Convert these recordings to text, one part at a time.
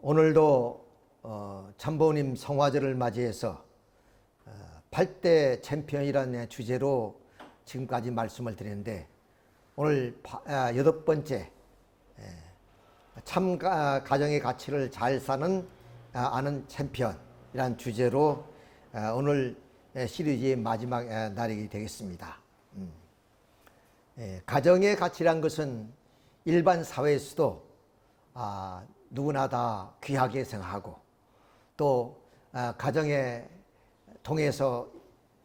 오늘도 참부모님 성화절을 맞이해서 8대 챔피언이라는 주제로 지금까지 말씀을 드렸는데, 오늘 8번째 참 가정의 가치를 잘 사는 아는 챔피언이라는 주제로 오늘 시리즈의 마지막 날이 되겠습니다. 가정의 가치란 것은 일반 사회에서도 누구나 다 귀하게 생각하고, 또 가정에 통해서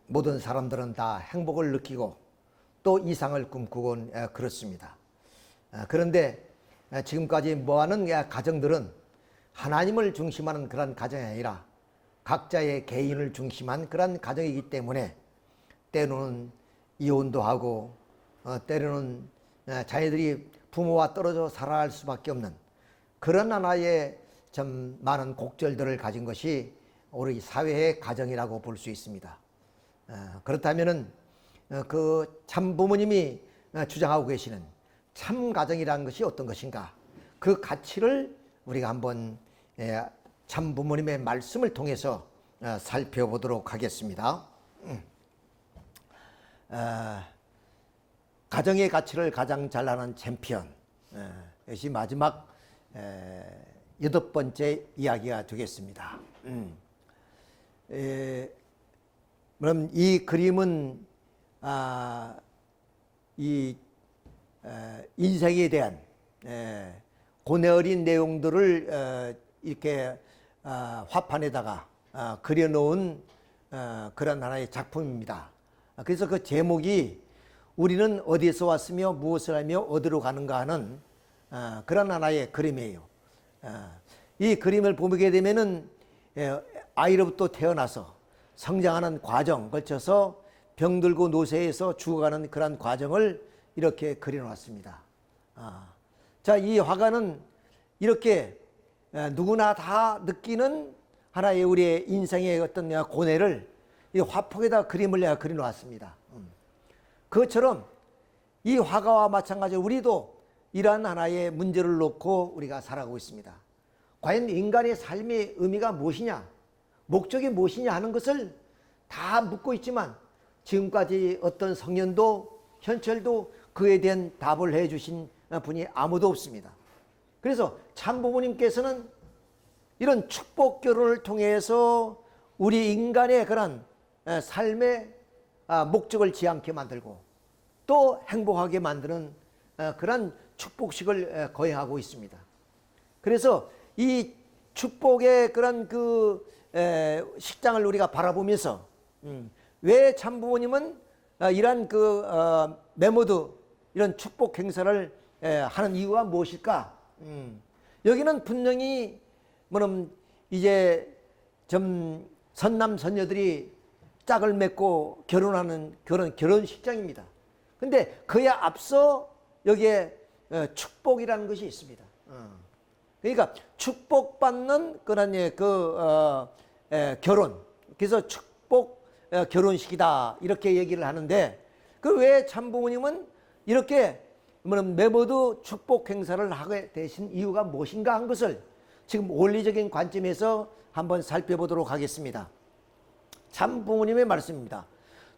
모든 사람들은 다 행복을 느끼고 또 이상을 꿈꾸곤 그렇습니다. 그런데 지금까지 모아놓은 가정들은 하나님을 중심하는 그런 가정이 아니라 각자의 개인을 중심한 그런 가정이기 때문에 때로는 이혼도 하고 때로는 자녀들이 부모와 떨어져 살아갈 수밖에 없는 그런 하나의 좀 많은 곡절들을 가진 것이 우리 사회의 가정이라고 볼 수 있습니다. 그렇다면은 그 참 부모님이 주장하고 계시는 참 가정이라는 것이 어떤 것인가, 그 가치를 우리가 한번 참 부모님의 말씀을 통해서 살펴보도록 하겠습니다. 가정의 가치를 가장 잘 아는 챔피언, 이것이 마지막 8번째 이야기가 되겠습니다. 그럼 이 그림은 이 인생에 대한 고뇌 어린 내용들을 이렇게 화판에다가 그려놓은 그런 하나의 작품입니다. 그래서 그 제목이 우리는 어디에서 왔으며 무엇을 하며 어디로 가는가 하는 그런 하나의 그림이에요. 이 그림을 보게 되면은 아이로부터 태어나서 성장하는 과정 걸쳐서 병들고 노쇠해서 죽어가는 그런 과정을 이렇게 그려놨습니다. 자, 이 화가는 이렇게 누구나 다 느끼는 하나의 우리의 인생의 어떤 고뇌를 이 화폭에다 그림을 그려놨습니다. 그것처럼 이 화가와 마찬가지로 우리도 이러한 하나의 문제를 놓고 우리가 살아가고 있습니다. 과연 인간의 삶의 의미가 무엇이냐, 목적이 무엇이냐 하는 것을 다 묻고 있지만 지금까지 어떤 성년도 현철도 그에 대한 답을 해주신 분이 아무도 없습니다. 그래서 참부모님께서는 이런 축복 결혼을 통해서 우리 인간의 그런 삶의 목적을 지향케 만들고 또 행복하게 만드는 그런 축복식을 거행하고 있습니다. 그래서 이 축복의 그런 그 식장을 우리가 바라보면서 왜 참부모님은 이런 그 메모드 이런 축복 행사를 하는 이유가 무엇일까? 여기는 분명히 뭐냐면 이제 좀 선남 선녀들이 짝을 맺고 결혼하는 결혼식장입니다. 근데 그에 앞서 여기에 축복이라는 것이 있습니다. 그러니까 축복받는 그런 결혼, 그래서 축복 결혼식이다 이렇게 얘기를 하는데, 그 왜 참부모님은 이렇게 메모드 축복 행사를 하게 되신 이유가 무엇인가 한 것을 지금 원리적인 관점에서 한번 살펴보도록 하겠습니다. 참부모님의 말씀입니다.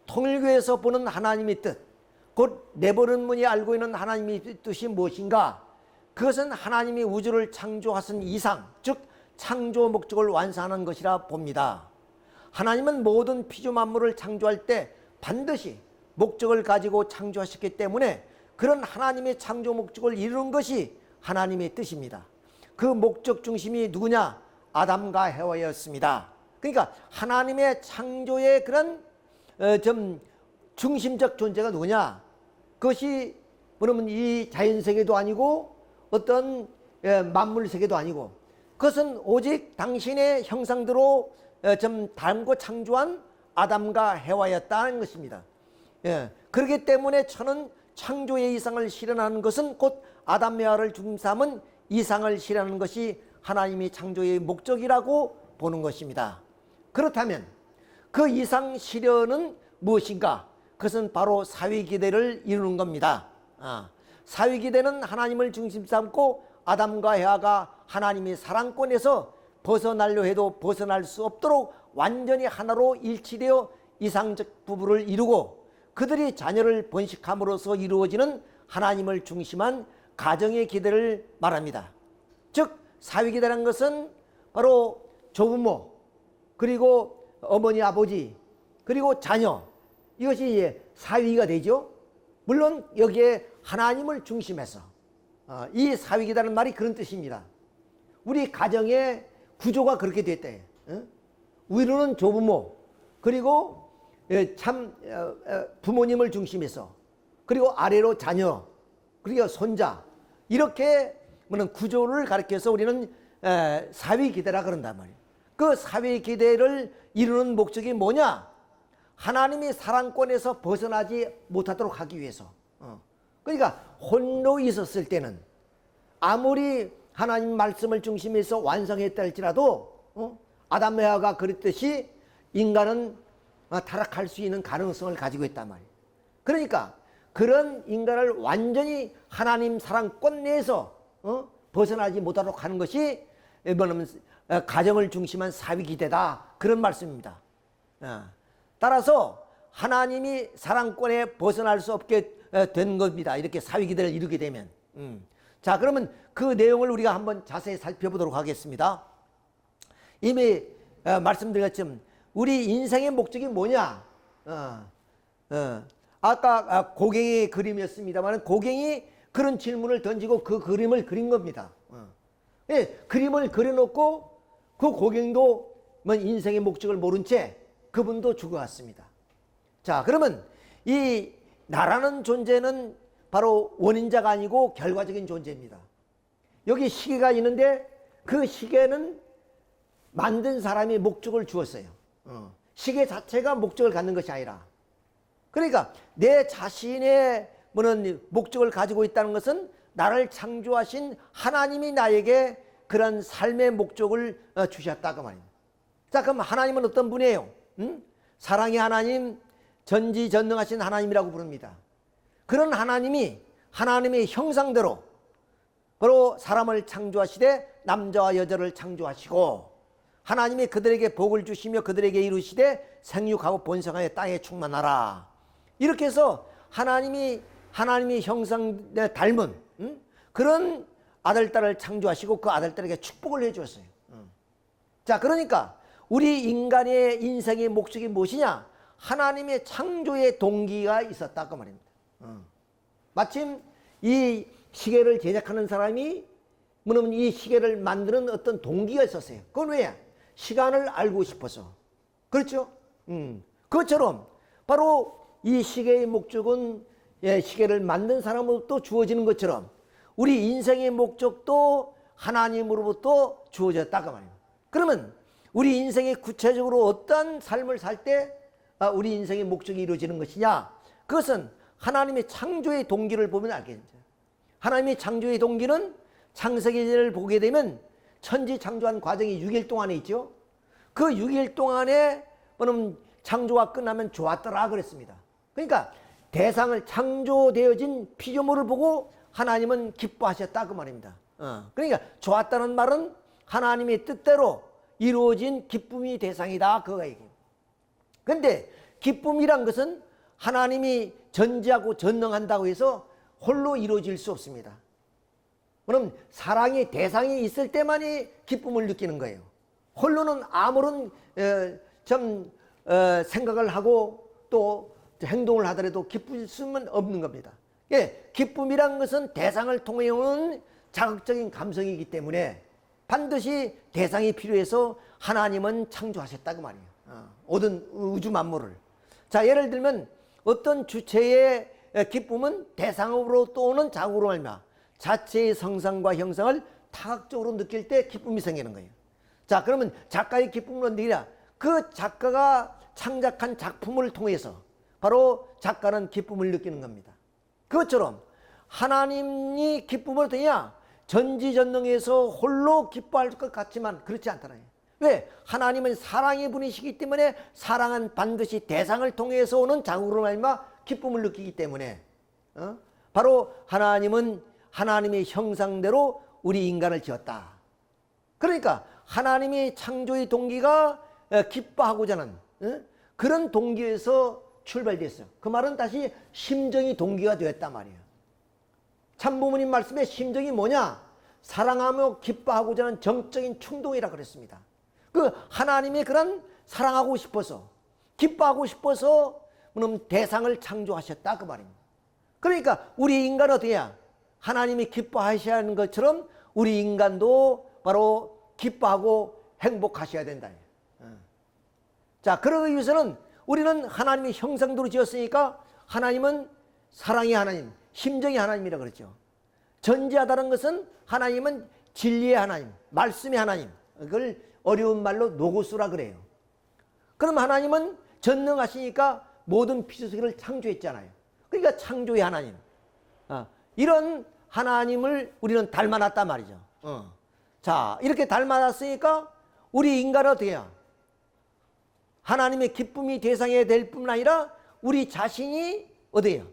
통일교에서 보는 하나님의 뜻, 곧 내버린 문이 알고 있는 하나님의 뜻이 무엇인가? 그것은 하나님이 우주를 창조하신 이상, 즉 창조 목적을 완성하는 것이라 봅니다. 하나님은 모든 피조 만물을 창조할 때 반드시 목적을 가지고 창조하셨기 때문에 그런 하나님의 창조 목적을 이루는 것이 하나님의 뜻입니다. 그 목적 중심이 누구냐? 아담과 해와였습니다. 그러니까 하나님의 창조의 그런 좀 중심적 존재가 누구냐? 그것이 그러면 이 자연세계도 아니고 어떤 만물세계도 아니고, 그것은 오직 당신의 형상대로 좀 닮고 창조한 아담과 해와였다는 것입니다. 그렇기 때문에 저는 창조의 이상을 실현하는 것은 곧 아담 해와를 중심 삼은 이상을 실현하는 것이 하나님이 창조의 목적이라고 보는 것입니다. 그렇다면 그 이상 실현은 무엇인가? 그것은 바로 사위기대를 이루는 겁니다. 사위기대는 하나님을 중심 삼고 아담과 해와가 하나님의 사랑권에서 벗어나려 해도 벗어날 수 없도록 완전히 하나로 일치되어 이상적 부부를 이루고 그들이 자녀를 번식함으로써 이루어지는 하나님을 중심한 가정의 기대를 말합니다. 즉 사위기대라는 것은 바로 조부모, 그리고 어머니 아버지, 그리고 자녀, 이것이 이제 사위가 되죠. 물론 여기에 하나님을 중심해서 이 사위기다는 말이 그런 뜻입니다. 우리 가정의 구조가 그렇게 됐대. 위로는 조부모, 그리고 참 부모님을 중심해서, 그리고 아래로 자녀, 그리고 손자, 이렇게 구조를 가리켜서 우리는 사위기대라 그런단 말이에요. 그 사위기대를 이루는 목적이 뭐냐? 하나님의 사랑권에서 벗어나지 못하도록 하기 위해서. 그러니까 홀로 있었을 때는 아무리 하나님 말씀을 중심해서 완성했다 할지라도 아담 에바가 그랬듯이 인간은 타락할 수 있는 가능성을 가지고 있단 말이에요. 그러니까 그런 인간을 완전히 하나님 사랑권 내에서 벗어나지 못하도록 하는 것이 뭐냐면 가정을 중심한 사위기대다, 그런 말씀입니다. 따라서 하나님이 사랑권에 벗어날 수 없게 된 겁니다. 이렇게 사위기대를 이루게 되면. 자, 그러면 그 내용을 우리가 한번 자세히 살펴보도록 하겠습니다. 이미 말씀드렸지만 우리 인생의 목적이 뭐냐? 아까 고갱이의 그림이었습니다만 고갱이 그런 질문을 던지고 그 그림을 그린 겁니다. 예, 그림을 그려놓고 그 고갱도 인생의 목적을 모른 채 그분도 죽어갔습니다. 자, 그러면 이 나라는 존재는 바로 원인자가 아니고 결과적인 존재입니다. 여기 시계가 있는데 그 시계는 만든 사람이 목적을 주었어요. 시계 자체가 목적을 갖는 것이 아니라, 그러니까 내 자신의 목적을 가지고 있다는 것은 나를 창조하신 하나님이 나에게 그런 삶의 목적을 주셨다 그 말입니다. 자, 그럼 하나님은 어떤 분이에요? 사랑의 하나님, 전지전능하신 하나님이라고 부릅니다. 그런 하나님이 하나님의 형상대로 바로 사람을 창조하시되 남자와 여자를 창조하시고 하나님이 그들에게 복을 주시며 그들에게 이루시되 생육하고 번성하여 땅에 충만하라. 이렇게 해서 하나님이 형상에 닮은 그런 아들, 딸을 창조하시고 그 아들, 딸에게 축복을 해주었어요. 자, 그러니까 우리 인간의 인생의 목적이 무엇이냐? 하나님의 창조의 동기가 있었다 그 말입니다. 마침 이 시계를 제작하는 사람이 뭐냐면 이 시계를 만드는 어떤 동기가 있었어요. 그건 왜냐? 시간을 알고 싶어서. 그렇죠? 그것처럼 바로 이 시계의 목적은 시계를 만든 사람으로부터 주어지는 것처럼 우리 인생의 목적도 하나님으로부터 주어졌다 그 말입니다. 그러면 우리 인생이 구체적으로 어떤 삶을 살 때 우리 인생의 목적이 이루어지는 것이냐? 그것은 하나님의 창조의 동기를 보면 알겠죠. 하나님의 창조의 동기는 창세기를 보게 되면 천지 창조한 과정이 6일 동안에 있죠. 그 6일 동안에 창조가 끝나면 좋았더라 그랬습니다. 그러니까 대상을 창조되어진 피조물을 보고 하나님은 기뻐하셨다 그 말입니다. 그러니까 좋았다는 말은 하나님의 뜻대로 이루어진 기쁨이 대상이다 그거 얘기예요. 그런데 기쁨이란 것은 하나님이 전지하고 전능한다고 해서 홀로 이루어질 수 없습니다. 그럼 사랑의 대상이 있을 때만이 기쁨을 느끼는 거예요. 홀로는 아무런 생각을 하고 또 행동을 하더라도 기쁠 수는 없는 겁니다. 예, 기쁨이란 것은 대상을 통해 오는 자극적인 감성이기 때문에 반드시 대상이 필요해서 하나님은 창조하셨다 그 말이에요. 모든 우주 만물을. 자, 예를 들면 어떤 주체의 기쁨은 대상으로부터 오는 자극으로 말미암아 자체의 성상과 형상을 타각적으로 느낄 때 기쁨이 생기는 거예요. 자, 그러면 작가의 기쁨은 어디냐? 그 작가가 창작한 작품을 통해서 바로 작가는 기쁨을 느끼는 겁니다. 그것처럼 하나님이 기쁨을 어떠냐? 전지전능해서 홀로 기뻐할 것 같지만 그렇지 않잖아요. 왜? 하나님은 사랑의 분이시기 때문에 사랑은 반드시 대상을 통해서 오는 자극으로 말미암아 기쁨을 느끼기 때문에 바로 하나님은 하나님의 형상대로 우리 인간을 지었다. 그러니까 하나님이 창조의 동기가 기뻐하고자 하는 그런 동기에서 출발됐어요. 그 말은 다시 심정이 동기가 되었단 말이에요. 참부모님 말씀에 심정이 뭐냐? 사랑하며 기뻐하고자 하는 정적인 충동이라 그랬습니다. 그 하나님의 그런 사랑하고 싶어서 기뻐하고 싶어서 대상을 창조하셨다 그 말입니다. 그러니까 우리 인간은 어떠냐? 하나님이 기뻐하셔야 하는 것처럼 우리 인간도 바로 기뻐하고 행복하셔야 된다. 자, 그러기 위해서는 우리는 하나님의 형상대로 지었으니까 하나님은 사랑의 하나님, 심정의 하나님이라고 그랬죠. 전지하다는 것은 하나님은 진리의 하나님, 말씀의 하나님. 그걸 어려운 말로 노고스라 그래요. 그럼 하나님은 전능하시니까 모든 피조세계를 창조했잖아요. 그러니까 창조의 하나님. 이런 하나님을 우리는 닮아놨단 말이죠. 자, 이렇게 닮아놨으니까 우리 인간은 어떻게 해요? 하나님의 기쁨이 대상이 될 뿐만 아니라 우리 자신이 어디에요?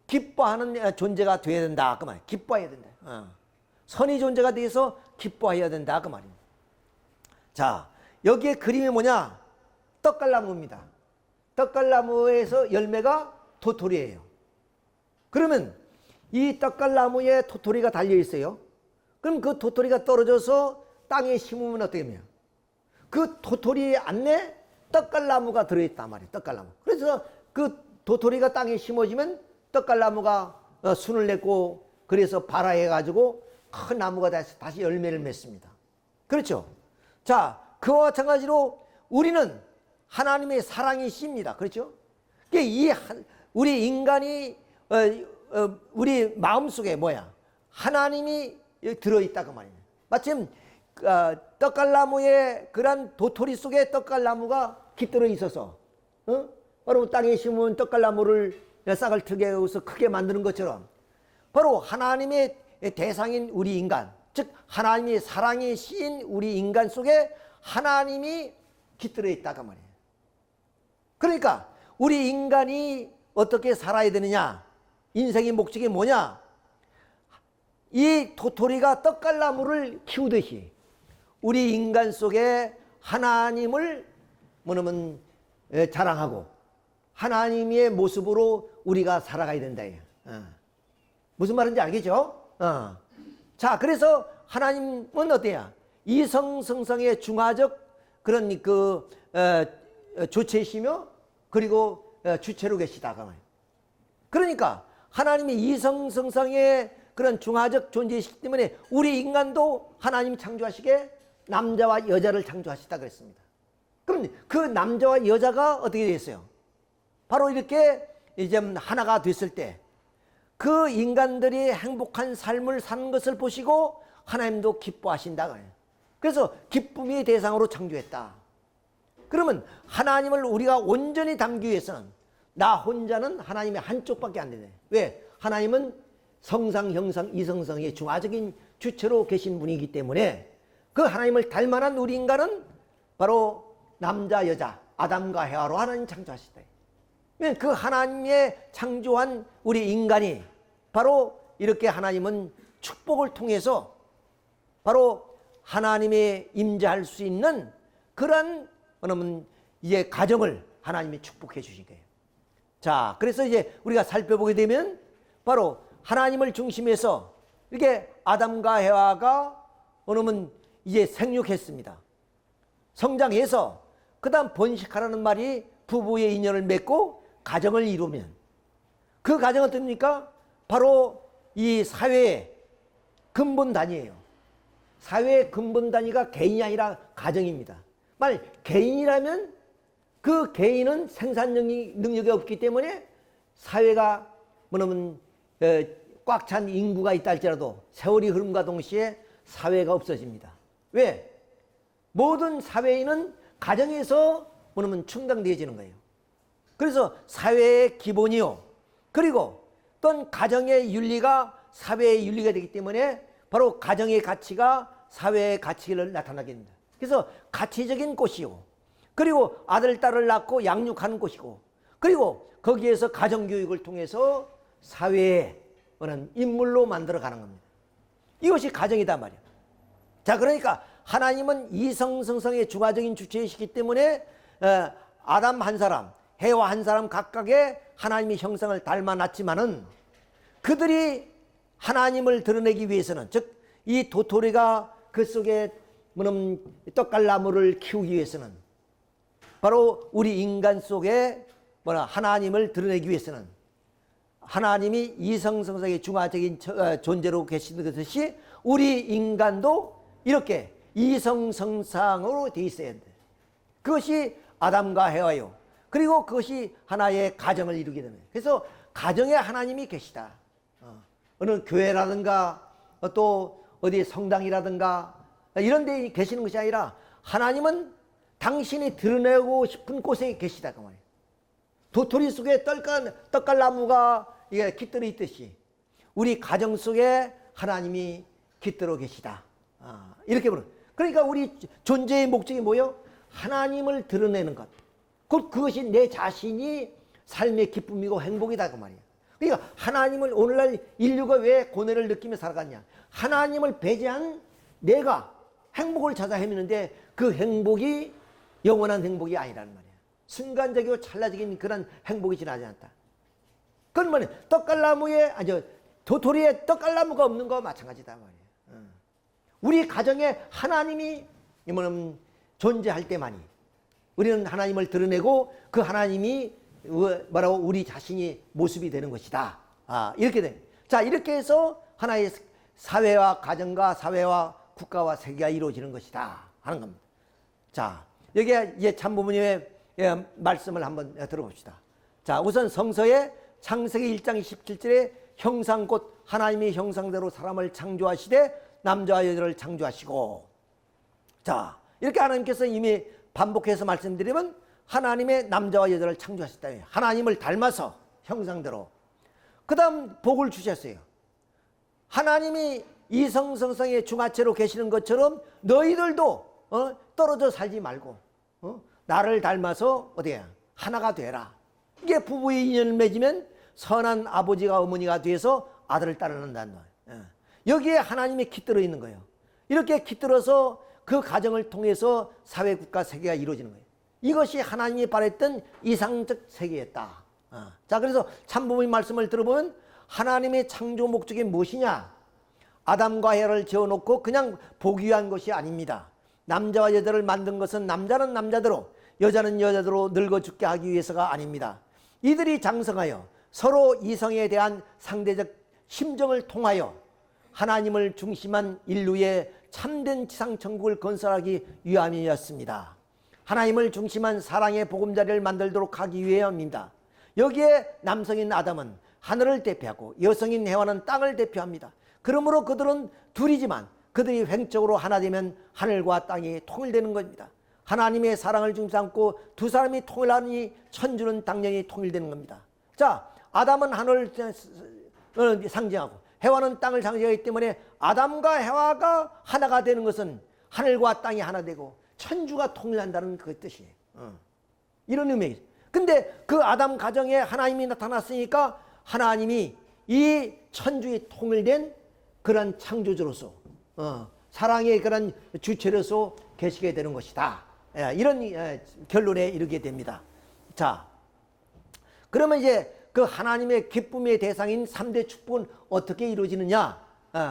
기뻐하는 존재가 되어야 된다 그 말이에요. 기뻐해야 된다. 선의 존재가 돼서 기뻐해야 된다 그 말입니다. 자, 여기에 그림이 뭐냐? 떡갈나무입니다. 떡갈나무에서 열매가 도토리예요. 그러면 이 떡갈나무에 도토리가 달려 있어요. 그럼 그 도토리가 떨어져서 땅에 심으면 어떻게 되냐? 그 도토리 안에 떡갈나무가 들어있단 말이에요. 떡갈나무. 그래서 그 도토리가 땅에 심어지면 떡갈나무가 순을 냈고 그래서 발화해가지고 큰 나무가 다시 열매를 맺습니다. 그렇죠? 자, 그와 마찬가지로 우리는 하나님의 사랑이십니다. 그렇죠? 우리 인간이 우리 마음속에 뭐야? 하나님이 들어있다 그 말이에요. 마침 떡갈나무의 그런 도토리 속에 떡갈나무가 깃들어 있어서 바로 땅에 심은 떡갈나무를 싹을 트게 해서 크게 만드는 것처럼 바로 하나님의 대상인 우리 인간, 즉 하나님의 사랑의 시인 우리 인간 속에 하나님이 깃들어 있다 그 말이에요. 그러니까 우리 인간이 어떻게 살아야 되느냐? 인생의 목적이 뭐냐? 이 도토리가 떡갈나무를 키우듯이 우리 인간 속에 하나님을 뭐냐면 자랑하고 하나님의 모습으로 우리가 살아가야 된다. 무슨 말인지 알겠죠? 자, 그래서 하나님은 어때요? 이성성성의 중화적 그런 주체이시며 그리고 주체로 계시다. 그러니까 하나님이 이성성성의 그런 중화적 존재이시기 때문에 우리 인간도 하나님이 창조하시게 남자와 여자를 창조하시다 그랬습니다. 그럼 그 남자와 여자가 어떻게 됐어요? 바로 이렇게 이제 하나가 됐을 때 그 인간들이 행복한 삶을 사는 것을 보시고 하나님도 기뻐하신다. 그래서 기쁨의 대상으로 창조했다. 그러면 하나님을 우리가 온전히 담기 위해서는 나 혼자는 하나님의 한쪽밖에 안 되네. 왜? 하나님은 성상, 형상, 이성성의 중화적인 주체로 계신 분이기 때문에 그 하나님을 닮아난 우리 인간은 바로 남자, 여자, 아담과 헤와로 하나님 창조하시다. 그 하나님의 창조한 우리 인간이 바로 이렇게 하나님은 축복을 통해서 바로 하나님의 임재할 수 있는 그런 이제 가정을 하나님이 축복해 주신 거예요. 자, 그래서 이제 우리가 살펴보게 되면 바로 하나님을 중심해서 이렇게 아담과 헤와가 이제 생육했습니다. 성장해서 그 다음 번식하라는 말이 부부의 인연을 맺고 가정을 이루면 그 가정은 어떻습니까? 바로 이 사회의 근본 단위예요. 사회의 근본 단위가 개인이 아니라 가정입니다. 만약 개인이라면 그 개인은 생산 능력이 없기 때문에 사회가 꽉 찬 인구가 있다 할지라도 세월이 흐름과 동시에 사회가 없어집니다. 왜? 모든 사회인은 가정에서 충당되어지는 거예요. 그래서 사회의 기본이요. 그리고 또한 가정의 윤리가 사회의 윤리가 되기 때문에 바로 가정의 가치가 사회의 가치를 나타나게 됩니다. 그래서 가치적인 곳이요. 그리고 아들, 딸을 낳고 양육하는 곳이고 그리고 거기에서 가정교육을 통해서 사회의 인물로 만들어가는 겁니다. 이것이 가정이단 말이에요. 자, 그러니까 하나님은 이성성성의 중화적인 주체이시기 때문에 아담 한 사람, 해와 한 사람 각각의 하나님의 형상을 닮아놨지만은 그들이 하나님을 드러내기 위해서는, 즉 이 도토리가 그 속에 떡갈나무를 키우기 위해서는, 바로 우리 인간 속에 하나님을 드러내기 위해서는 하나님이 이성성성의 중화적인 존재로 계시는 것이 우리 인간도 이렇게 이성성상으로 돼 있어야 돼. 그것이 아담과 해와요. 그리고 그것이 하나의 가정을 이루게 되는 거예요. 그래서 가정에 하나님이 계시다. 어느 교회라든가 또 어디 성당이라든가 이런 데 계시는 것이 아니라 하나님은 당신이 드러내고 싶은 곳에 계시다 그 말이에요. 도토리 속에 떡갈나무가 깃들어 있듯이 우리 가정 속에 하나님이 깃들어 계시다. 이렇게 보는. 그러니까 우리 존재의 목적이 뭐예요? 하나님을 드러내는 것. 그것이 내 자신이 삶의 기쁨이고 행복이다 그 말이에요. 그러니까 하나님을, 오늘날 인류가 왜 고뇌를 느끼며 살아갔냐? 하나님을 배제한 내가 행복을 찾아 헤매는데 그 행복이 영원한 행복이 아니라는 말이야. 순간적이고 찰나적인 그런 행복이 지나지 않다. 그건 뭐냐? 도토리에 떡갈나무가 없는 거와 마찬가지다 말이야. 우리 가정에 하나님이 존재할 때만이 우리는 하나님을 드러내고 그 하나님이 우리 자신이 모습이 되는 것이다. 이렇게 돼. 자, 이렇게 해서 하나의 사회와 가정과 사회와 국가와 세계가 이루어지는 것이다 하는 겁니다. 자, 여기에 이제 참부모님의 말씀을 한번 들어봅시다. 자, 우선 성서의 창세기 1장 27절에 형상 곧 하나님의 형상대로 사람을 창조하시되 남자와 여자를 창조하시고, 자, 이렇게 하나님께서 이미 반복해서 말씀드리면 하나님의 남자와 여자를 창조하셨다. 하나님을 닮아서 형상대로. 그 다음 복을 주셨어요. 하나님이 이성성성의 중화체로 계시는 것처럼 너희들도 떨어져 살지 말고 나를 닮아서 어디야? 하나가 되라. 이게 부부의 인연을 맺으면 선한 아버지가 어머니가 돼서 아들을 따르는다는 거예요. 여기에 하나님이 깃들어 있는 거예요. 이렇게 깃들어서 그 가정을 통해서 사회, 국가, 세계가 이루어지는 거예요. 이것이 하나님이 바랬던 이상적 세계였다. 자, 그래서 참부모님 말씀을 들어보면 하나님의 창조 목적이 무엇이냐? 아담과 해를 지어놓고 그냥 보기 위한 것이 아닙니다. 남자와 여자를 만든 것은 남자는 남자대로 여자는 여자대로 늙어 죽게 하기 위해서가 아닙니다. 이들이 장성하여 서로 이성에 대한 상대적 심정을 통하여 하나님을 중심한 인류의 참된 지상천국을 건설하기 위함이었습니다. 하나님을 중심한 사랑의 보금자리를 만들도록 하기 위함입니다. 여기에 남성인 아담은 하늘을 대표하고 여성인 해와는 땅을 대표합니다. 그러므로 그들은 둘이지만 그들이 횡적으로 하나 되면 하늘과 땅이 통일되는 겁니다. 하나님의 사랑을 중심 삼고 두 사람이 통일하니 천주는 당연히 통일되는 겁니다. 자, 아담은 하늘을 상징하고 해와는 땅을 상징하기 때문에 아담과 해와가 하나가 되는 것은 하늘과 땅이 하나 되고 천주가 통일한다는 그 뜻이에요. 이런 의미죠. 근데 그 아담 가정에 하나님이 나타났으니까 하나님이 이 천주의 통일된 그런 창조주로서 사랑의 그런 주체로서 계시게 되는 것이다. 이런 결론에 이르게 됩니다. 자, 그러면 이제 그 하나님의 기쁨의 대상인 3대 축복은 어떻게 이루어지느냐?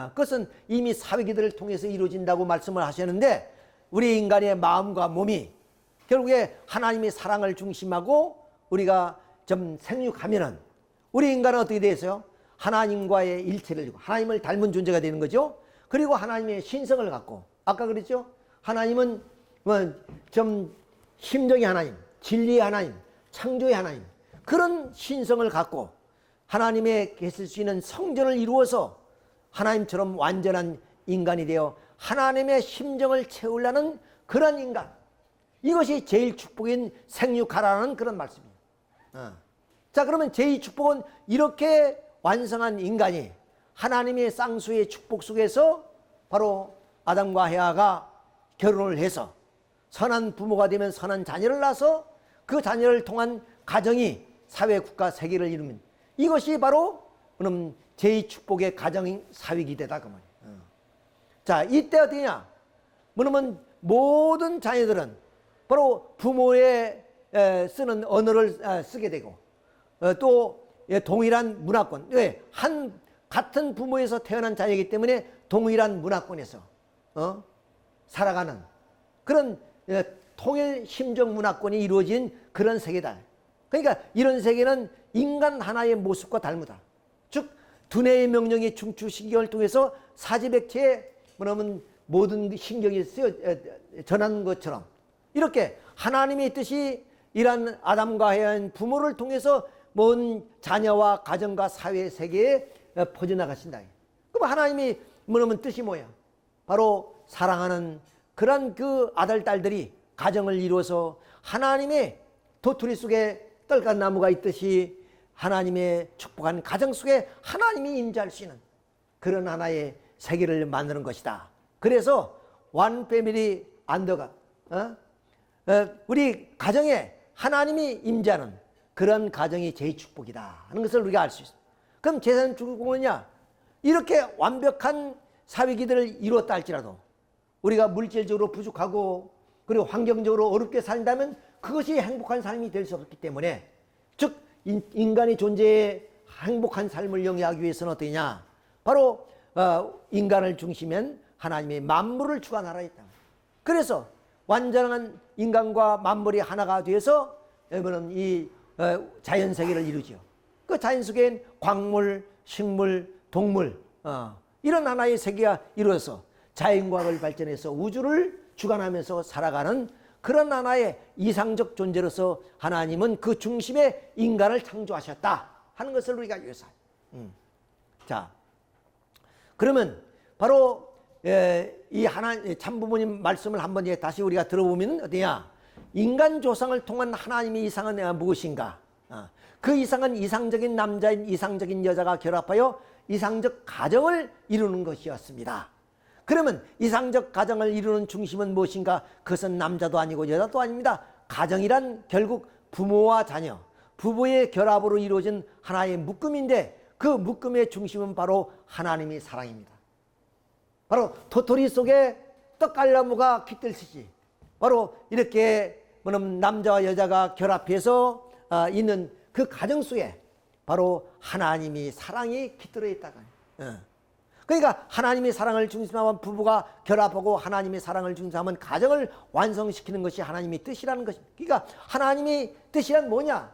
그것은 이미 사회기들을 통해서 이루어진다고 말씀을 하셨는데 우리 인간의 마음과 몸이 결국에 하나님의 사랑을 중심하고 우리가 좀 생육하면은 우리 인간은 어떻게 되어요? 하나님과의 일체를 이루고 하나님을 닮은 존재가 되는 거죠. 그리고 하나님의 신성을 갖고 아까 그랬죠? 하나님은 좀 심정의 하나님, 진리의 하나님, 창조의 하나님 그런 신성을 갖고 하나님의 계실 수 있는 성전을 이루어서 하나님처럼 완전한 인간이 되어 하나님의 심정을 채우려는 그런 인간, 이것이 제일 축복인 생육하라는 그런 말씀입니다. 자, 그러면 제일 축복은 이렇게 완성한 인간이 하나님의 쌍수의 축복 속에서 바로 아담과 해와가 결혼을 해서 선한 부모가 되면 선한 자녀를 낳아서 그 자녀를 통한 가정이 사회, 국가, 세계를 이루면 이것이 바로 그럼 제2축복의 가정인 사회기대다 그 말이에요. 자, 이때 어디냐? 뭐냐면 모든 자녀들은 바로 부모의 쓰는 언어를 쓰게 되고 또 동일한 문화권, 왜? 같은 부모에서 태어난 자녀이기 때문에 동일한 문화권에서 살아가는 그런 통일 심정 문화권이 이루어진 그런 세계다. 그러니까 이런 세계는 인간 하나의 모습과 다르다. 즉 두뇌의 명령이 중추신경을 통해서 사지백체에 뭐냐면 모든 신경이 전하는 것처럼 이렇게 하나님의 뜻이 이런 아담과 해한 부모를 통해서 먼 자녀와 가정과 사회 세계에 퍼져나가신다. 그럼 하나님이 뭐냐면 뜻이 뭐야? 바로 사랑하는 그런 그 아들 딸들이 가정을 이루어서 하나님의 도토리 속에 떨간나무가 있듯이 하나님의 축복한 가정 속에 하나님이 임재할 수 있는 그런 하나의 세계를 만드는 것이다. 그래서 원 패밀리 안더가 우리 가정에 하나님이 임재하는 그런 가정이 제일 축복이다 하는 것을 우리가 알 수 있습니다. 그럼 재산 축복은냐? 이렇게 완벽한 사회기들을 이루었다 할지라도 우리가 물질적으로 부족하고 그리고 환경적으로 어렵게 산다면 그것이 행복한 삶이 될 수 없기 때문에 즉 인간의 존재에 행복한 삶을 영위하기 위해서는 어떠냐? 바로 인간을 중심엔 하나님의 만물을 주관하라 했다. 그래서 완전한 인간과 만물이 하나가 되어서 이 자연세계를 이루죠. 그 자연 속엔 광물, 식물, 동물 이런 하나의 세계가 이루어서 자연과학을 발전해서 우주를 주관하면서 살아가는 그런 하나의 이상적 존재로서 하나님은 그 중심에 인간을 창조하셨다 하는 것을 우리가 요사. 자, 그러면 바로 이 참부모님 말씀을 한번 다시 우리가 들어보면 어디냐? 인간 조상을 통한 하나님의 이상은 무엇인가? 그 이상은 이상적인 남자인 이상적인 여자가 결합하여 이상적 가정을 이루는 것이었습니다. 그러면 이상적 가정을 이루는 중심은 무엇인가? 그것은 남자도 아니고 여자도 아닙니다. 가정이란 결국 부모와 자녀, 부부의 결합으로 이루어진 하나의 묶음인데 그 묶음의 중심은 바로 하나님의 사랑입니다. 바로 도토리 속에 떡갈나무가 깃들듯이 바로 이렇게 남자와 여자가 결합해서 있는 그 가정 속에 바로 하나님이 사랑이 깃들어 있다가 그러니까 하나님의 사랑을 중심하면 부부가 결합하고 하나님의 사랑을 중심하면 가정을 완성시키는 것이 하나님의 뜻이라는 것입니다. 그러니까 하나님의 뜻이란 뭐냐?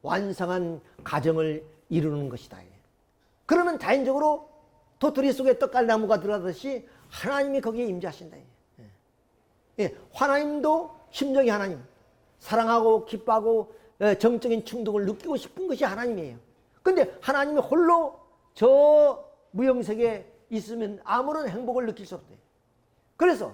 완성한 가정을 이루는 것이다. 그러면 자연적으로 도토리 속에 떡갈나무가 들어가듯이 하나님이 거기에 임재하신다. 하나님도 심정이 하나님, 사랑하고 기뻐하고 정적인 충동을 느끼고 싶은 것이 하나님이에요. 근데 하나님이 홀로 저 무형세계에 있으면 아무런 행복을 느낄 수 없대요. 그래서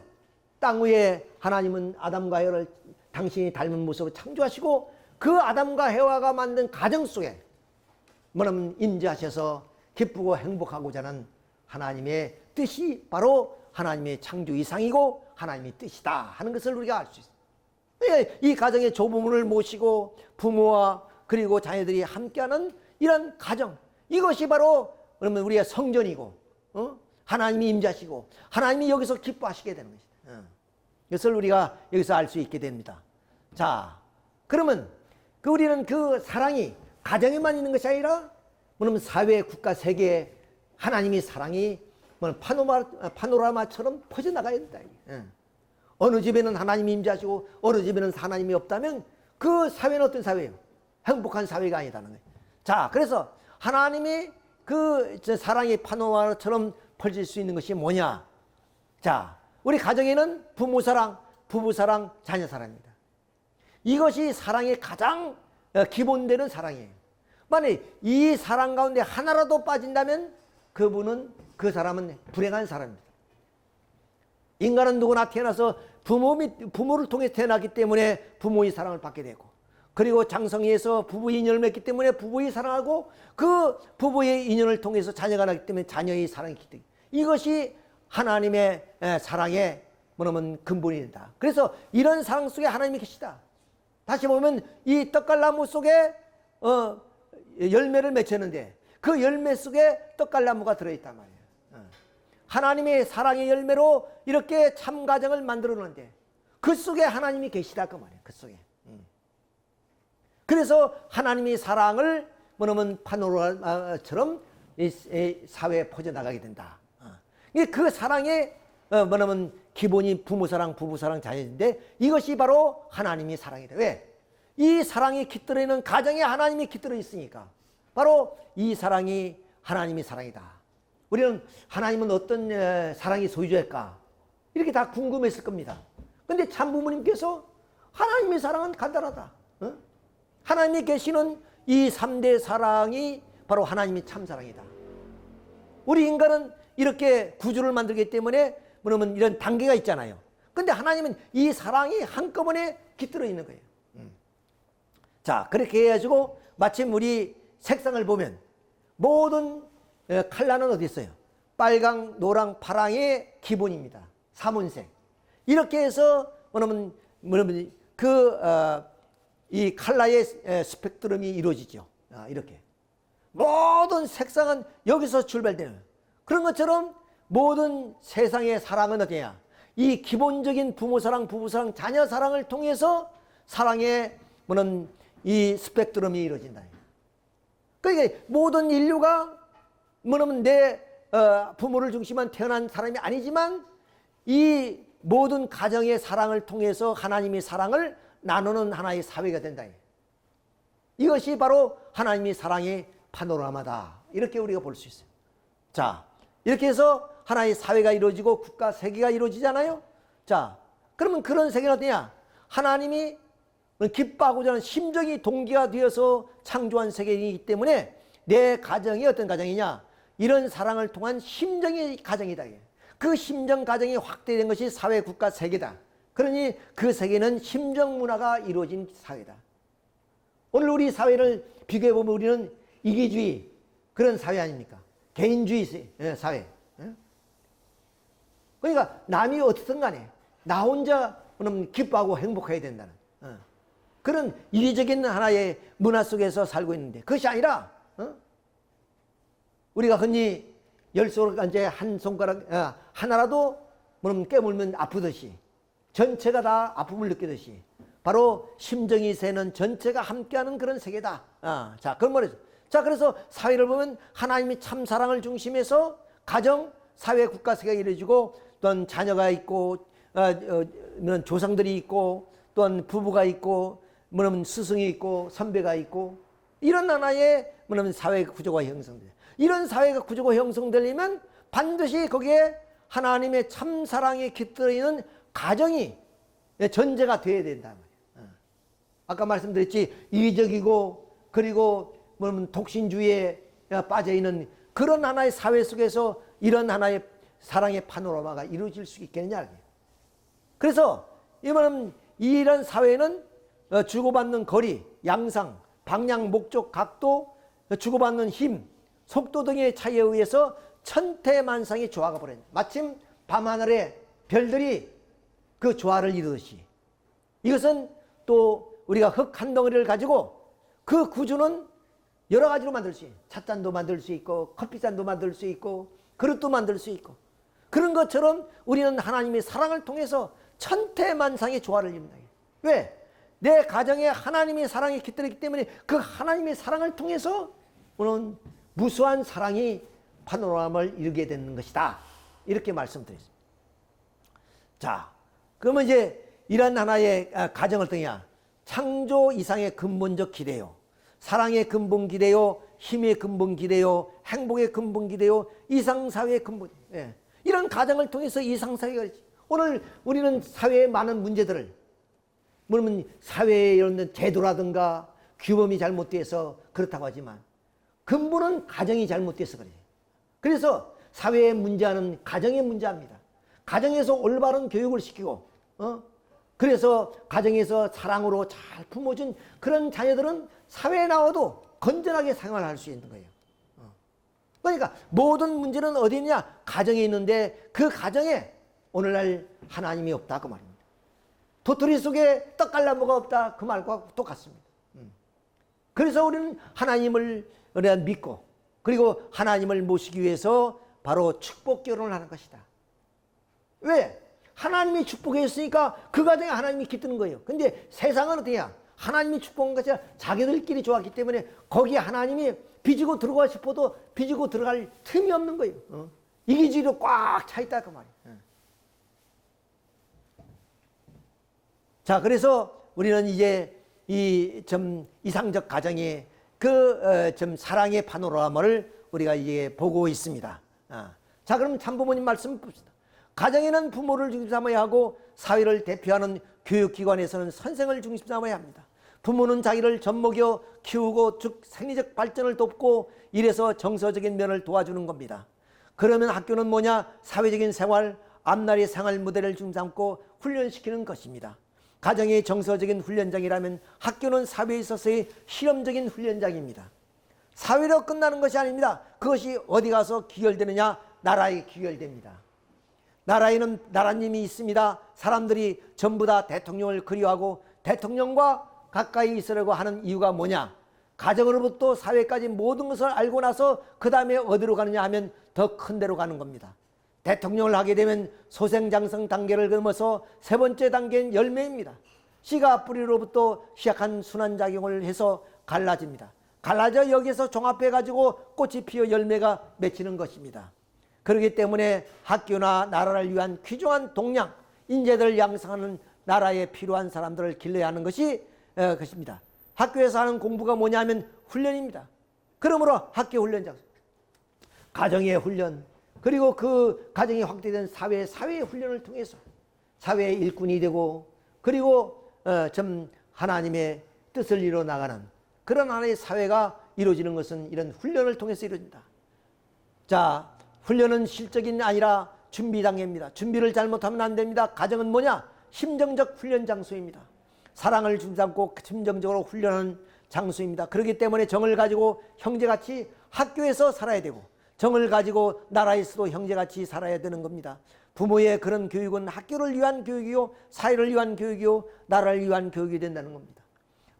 땅 위에 하나님은 아담과 해와를 당신이 닮은 모습으로 창조하시고 그 아담과 해와가 만든 가정 속에 뭐냐면 임재하셔서 기쁘고 행복하고자 하는 하나님의 뜻이 바로 하나님의 창조 이상이고 하나님의 뜻이다 하는 것을 우리가 알 수 있습니다. 이 가정의 조부모를 모시고 부모와 그리고 자녀들이 함께하는 이런 가정, 이것이 바로 그러면 우리의 성전이고 하나님이 임재하시고 하나님이 여기서 기뻐하시게 되는 것이다. 이것을 우리가 여기서 알 수 있게 됩니다. 자, 그러면 우리는 그 사랑이 가정에만 있는 것이 아니라 뭐냐면 사회, 국가, 세계에 하나님의 사랑이 파노라마처럼 퍼져나가야 된다. 어느 집에는 하나님이 임재하시고 어느 집에는 하나님이 없다면 그 사회는 어떤 사회예요? 행복한 사회가 아니다는 거예요. 자, 그래서 하나님이 그 사랑의 파노라마처럼 퍼질 수 있는 것이 뭐냐? 자, 우리 가정에는 부모 사랑, 부부 사랑, 자녀 사랑입니다. 이것이 사랑의 가장 기본되는 사랑이에요. 만약 이 사랑 가운데 하나라도 빠진다면 그 사람은 불행한 사람입니다. 인간은 누구나 태어나서 부모를 통해 태어났기 때문에 부모의 사랑을 받게 되고 그리고 장성희에서 부부의 인연을 맺기 때문에 부부의 사랑하고 그 부부의 인연을 통해서 자녀가 나기 때문에 자녀의 사랑이 있기 때문에 이것이 하나님의 사랑의 뭐냐면 근본이 된다. 그래서 이런 사랑 속에 하나님이 계시다. 다시 보면 이 떡갈나무 속에 열매를 맺혔는데 그 열매 속에 떡갈나무가 들어있단 말이에요. 하나님의 사랑의 열매로 이렇게 참 가정을 만들어 놓는데 그 속에 하나님이 계시다 그 말이에요. 그 속에. 그래서 하나님의 사랑을 뭐냐면 파노라마처럼 이 사회에 퍼져나가게 된다. 그 사랑의 뭐냐면 기본이 부모 사랑, 부부 사랑, 자녀인데 이것이 바로 하나님의 사랑이다. 왜? 이 사랑이 깃들어 있는 가정에 하나님이 깃들어 있으니까 바로 이 사랑이 하나님의 사랑이다. 우리는 하나님은 어떤 사랑이 소유자일까? 이렇게 다 궁금했을 겁니다. 근데 참부모님께서 하나님의 사랑은 간단하다. 하나님이 계시는 이 3대 사랑이 바로 하나님의 참사랑이다. 우리 인간은 이렇게 구조를 만들기 때문에 뭐냐면 이런 단계가 있잖아요. 근데 하나님은 이 사랑이 한꺼번에 깃들어 있는 거예요. 자, 그렇게 해가지고 마침 우리 색상을 보면 모든 컬러는 어디 있어요? 빨강, 노랑, 파랑의 기본입니다. 삼원색. 이렇게 해서 뭐냐면 이 컬러의 스펙트럼이 이루어지죠. 이렇게. 모든 색상은 여기서 출발되는 거예요. 그런 것처럼 모든 세상의 사랑은 어디냐? 이 기본적인 부모 사랑, 부부 사랑, 자녀 사랑을 통해서 사랑의 뭐는 이 스펙트럼이 이루어진다. 그러니까 모든 인류가 뭐냐면 내 부모를 중심한 태어난 사람이 아니지만 이 모든 가정의 사랑을 통해서 하나님의 사랑을 나누는 하나의 사회가 된다. 이것이 바로 하나님의 사랑의 파노라마다. 이렇게 우리가 볼 수 있어요. 자, 이렇게 해서 하나의 사회가 이루어지고 국가, 세계가 이루어지잖아요. 자, 그러면 그런 세계는 어떠냐? 하나님이 기뻐하고자 하는 심정이 동기가 되어서 창조한 세계이기 때문에 내 가정이 어떤 가정이냐? 이런 사랑을 통한 심정의 가정이다. 그 심정 가정이 확대된 것이 사회, 국가, 세계다. 그러니 그 세계는 심정 문화가 이루어진 사회다. 오늘 우리 사회를 비교해보면 우리는 이기주의 그런 사회 아닙니까? 개인주의 사회. 그러니까 남이 어떻든 간에 나 혼자 기뻐하고 행복해야 된다는 그런 이기적인 하나의 문화 속에서 살고 있는데 그것이 아니라 우리가 흔히 열 손가락 한 손가락 하나라도 깨물면 아프듯이 전체가 다 아픔을 느끼듯이 바로 심정이 새는 전체가 함께하는 그런 세계다. 자, 그런 말이죠. 자, 그래서 사회를 보면 하나님이 참 사랑을 중심해서 가정, 사회, 국가, 세계가 이루어지고 또한 자녀가 있고 조상들이 있고 또한 부부가 있고 스승이 있고 선배가 있고 이런 하나의 사회 구조가 형성돼요. 이런 사회가 구조가 형성되려면 반드시 거기에 하나님의 참 사랑이 깃들어 있는 가정이 전제가 돼야 된다 말이에요. 아까 말씀드렸지 이기적이고 그리고 독신주의에 빠져 있는 그런 하나의 사회 속에서 이런 하나의 사랑의 파노라마가 이루어질 수 있겠느냐. 그래서 이런 사회는 주고받는 거리, 양상, 방향, 목적, 각도, 주고받는 힘, 속도 등의 차이에 의해서 천태만상의 조화가 벌어진다. 마침 밤하늘에 별들이 그 조화를 이루듯이 이것은 또 우리가 흙 한 덩어리를 가지고 그 구조는 여러 가지로 만들 수 있어요. 찻잔도 만들 수 있고 커피잔도 만들 수 있고 그릇도 만들 수 있고 그런 것처럼 우리는 하나님의 사랑을 통해서 천태만상의 조화를 이룬다. 왜? 내 가정에 하나님의 사랑이 깃들었기 때문에 그 하나님의 사랑을 통해서 오늘 무수한 사랑이 파노라마를 이루게 되는 것이다. 이렇게 말씀드렸습니다. 자, 그러면 이제 이런 하나의 가정을 통해 창조 이상의 근본적 기대요. 사랑의 근본 기대요. 힘의 근본 기대요. 행복의 근본 기대요. 이상사회의 근본. 예. 이런 가정을 통해서 이상사회가 있지. 오늘 우리는 사회의 많은 문제들을 사회의 이런 제도라든가 규범이 잘못돼서 그렇다고 하지만 근본은 가정이 잘못돼서 그래요. 그래서 사회의 문제는 가정의 문제입니다. 가정에서 올바른 교육을 시키고 그래서 가정에서 사랑으로 잘 품어준 그런 자녀들은 사회에 나와도 건전하게 생활할 수 있는 거예요. 그러니까 모든 문제는 어디 있냐? 가정에 있는데 그 가정에 오늘날 하나님이 없다 그 말입니다. 도토리 속에 떡 갈라모가 없다 그 말과 똑같습니다. 그래서 우리는 하나님을 믿고 그리고 하나님을 모시기 위해서 바로 축복 결혼을 하는 것이다. 왜? 하나님이 축복했으니까 그 가정에 하나님이 깃드는 거예요. 근데 세상은 어때야? 하나님이 축복한 것이 아니라 자기들끼리 좋았기 때문에 거기에 하나님이 빚고 들어가 싶어도 빚고 들어갈 틈이 없는 거예요. 이기주의로 꽉 차 있다 그 말이에요. 자, 그래서 우리는 이제 이 좀 이상적 가정의 그 좀 사랑의 파노라마를 우리가 이제 보고 있습니다. 자, 그럼 참부모님 말씀 봅시다. 가정에는 부모를 중심 삼아야 하고 사회를 대표하는 교육기관에서는 선생을 중심 삼아야 합니다. 부모는 자기를 젖먹여 키우고 즉 생리적 발전을 돕고 이래서 정서적인 면을 도와주는 겁니다. 그러면 학교는 뭐냐? 사회적인 생활, 앞날의 생활 모델을 중심 삼고 훈련시키는 것입니다. 가정의 정서적인 훈련장이라면 학교는 사회에 있어서의 실험적인 훈련장입니다. 사회로 끝나는 것이 아닙니다. 그것이 어디 가서 귀결되느냐? 나라에 귀결됩니다. 나라에는 나라님이 있습니다. 사람들이 전부 다 대통령을 그리워하고 대통령과 가까이 있으려고 하는 이유가 뭐냐? 가정으로부터 사회까지 모든 것을 알고 나서 그 다음에 어디로 가느냐 하면 더 큰 데로 가는 겁니다. 대통령을 하게 되면 소생장성 단계를 넘어서 세 번째 단계는 열매입니다. 씨가 뿌리로부터 시작한 순환작용을 해서 갈라집니다. 갈라져 여기에서 종합해가지고 꽃이 피어 열매가 맺히는 것입니다. 그렇기 때문에 학교나 나라를 위한 귀중한 동량, 인재들을 양성하는 나라에 필요한 사람들을 길러야 하는 것입니다. 학교에서 하는 공부가 뭐냐면 훈련입니다. 그러므로 학교 훈련장, 가정의 훈련, 그리고 그 가정이 확대된 사회의 훈련을 통해서 사회의 일꾼이 되고 그리고 좀 하나님의 뜻을 이루어 나가는 그런 하나의 사회가 이루어지는 것은 이런 훈련을 통해서 이루어진다. 자, 훈련은 실적이 아니라 준비 단계입니다. 준비를 잘못하면 안 됩니다. 가정은 뭐냐? 심정적 훈련 장소입니다. 사랑을 중심삼고 심정적으로 훈련하는 장소입니다. 그렇기 때문에 정을 가지고 형제같이 학교에서 살아야 되고 정을 가지고 나라에서도 형제같이 살아야 되는 겁니다. 부모의 그런 교육은 학교를 위한 교육이요, 사회를 위한 교육이요, 나라를 위한 교육이 된다는 겁니다.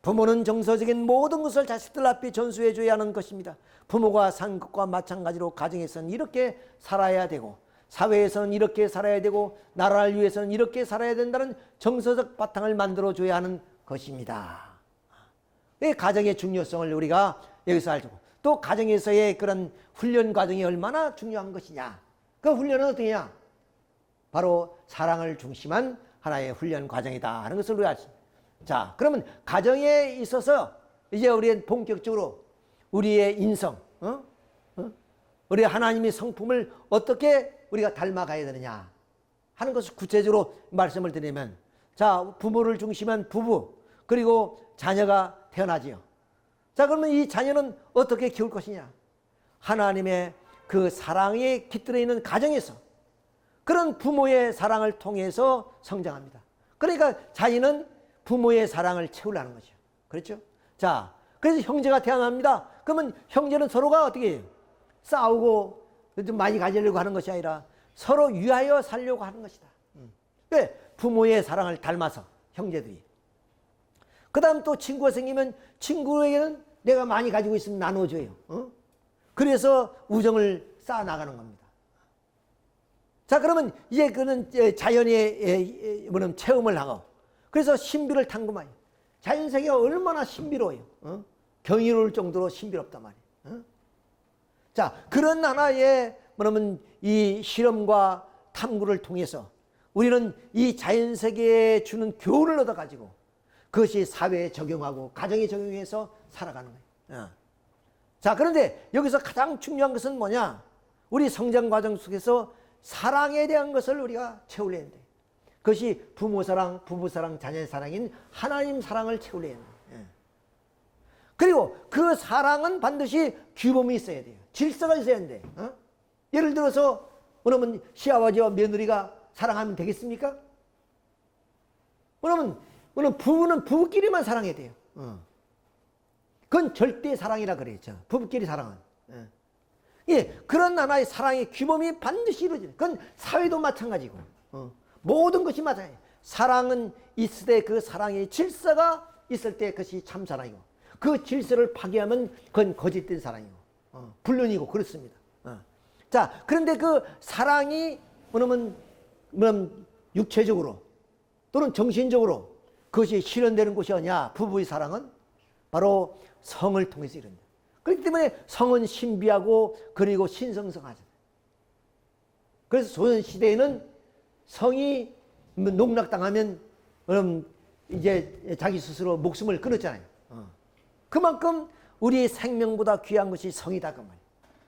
부모는 정서적인 모든 것을 자식들 앞에 전수해 줘야 하는 것입니다. 부모가 산 것과 마찬가지로 가정에서는 이렇게 살아야 되고 사회에서는 이렇게 살아야 되고 나라를 위해서는 이렇게 살아야 된다는 정서적 바탕을 만들어 줘야 하는 것입니다. 이 가정의 중요성을 우리가 여기서 알죠. 또 가정에서의 그런 훈련 과정이 얼마나 중요한 것이냐. 그 훈련은 어떻게 냐 바로 사랑을 중심한 하나의 훈련 과정이다 하는 것을 우리가 알죠. 자, 그러면 가정에 있어서 이제 우리는 본격적으로 우리의 인성, 우리 하나님의 성품을 어떻게 우리가 닮아가야 되느냐 하는 것을 구체적으로 말씀을 드리면, 자, 부모를 중심한 부부, 그리고 자녀가 태어나지요. 자, 그러면 이 자녀는 어떻게 키울 것이냐? 하나님의 그 사랑에 깃들어 있는 가정에서 그런 부모의 사랑을 통해서 성장합니다. 그러니까 자녀는 부모의 사랑을 채우려는 거죠. 그렇죠? 자, 그래서 형제가 태어납니다. 그러면 형제는 서로가 어떻게 해요? 싸우고 좀 많이 가지려고 하는 것이 아니라 서로 위하여 살려고 하는 것이다. 왜? 부모의 사랑을 닮아서 형제들이. 그 다음 또 친구가 생기면 친구에게는 내가 많이 가지고 있으면 나눠줘요. 그래서 우정을 쌓아나가는 겁니다. 자, 그러면 이제 그는 자연의 체험을 하고, 그래서 신비를 탐구하요. 자연세계가 얼마나 신비로워요. 경이로울 정도로 신비롭단 말이에요. 자, 그런 하나의 이 실험과 탐구를 통해서 우리는 이 자연세계에 주는 교훈을 얻어가지고 그것이 사회에 적용하고 가정에 적용해서 살아가는 거예요. 자, 그런데 여기서 가장 중요한 것은 뭐냐? 우리 성장 과정 속에서 사랑에 대한 것을 우리가 채우려야 한다. 그것이 부모 사랑, 부부 사랑, 자녀 사랑인 하나님 사랑을 채우려야 한다. 그리고 그 사랑은 반드시 규범이 있어야 돼요. 질서가 있어야 한대. 예를 들어서 그러면 시아버지와 며느리가 사랑하면 되겠습니까? 그러면 부부는 부부끼리만 사랑해야 돼요. 그건 절대 사랑이라 그랬죠. 부부끼리 사랑은. 예, 그런 하나의 사랑의 규범이 반드시 이루어져요. 그건 사회도 마찬가지고, 모든 것이 마찬가지예요. 사랑은 있을 때 그 사랑의 질서가 있을 때 그것이 참 사랑이고, 그 질서를 파괴하면 그건 거짓된 사랑이고, 불륜이고 그렇습니다. 자, 그런데 그 사랑이 뭐냐면 육체적으로 또는 정신적으로 그것이 실현되는 곳이 어디냐? 부부의 사랑은 바로 성을 통해서 이룬다. 그렇기 때문에 성은 신비하고 그리고 신성성하잖아요. 그래서 조선시대에는 성이 농락당하면 그럼 이제 자기 스스로 목숨을 끊었잖아요. 그만큼 우리의 생명보다 귀한 것이 성이다 그 말이에요.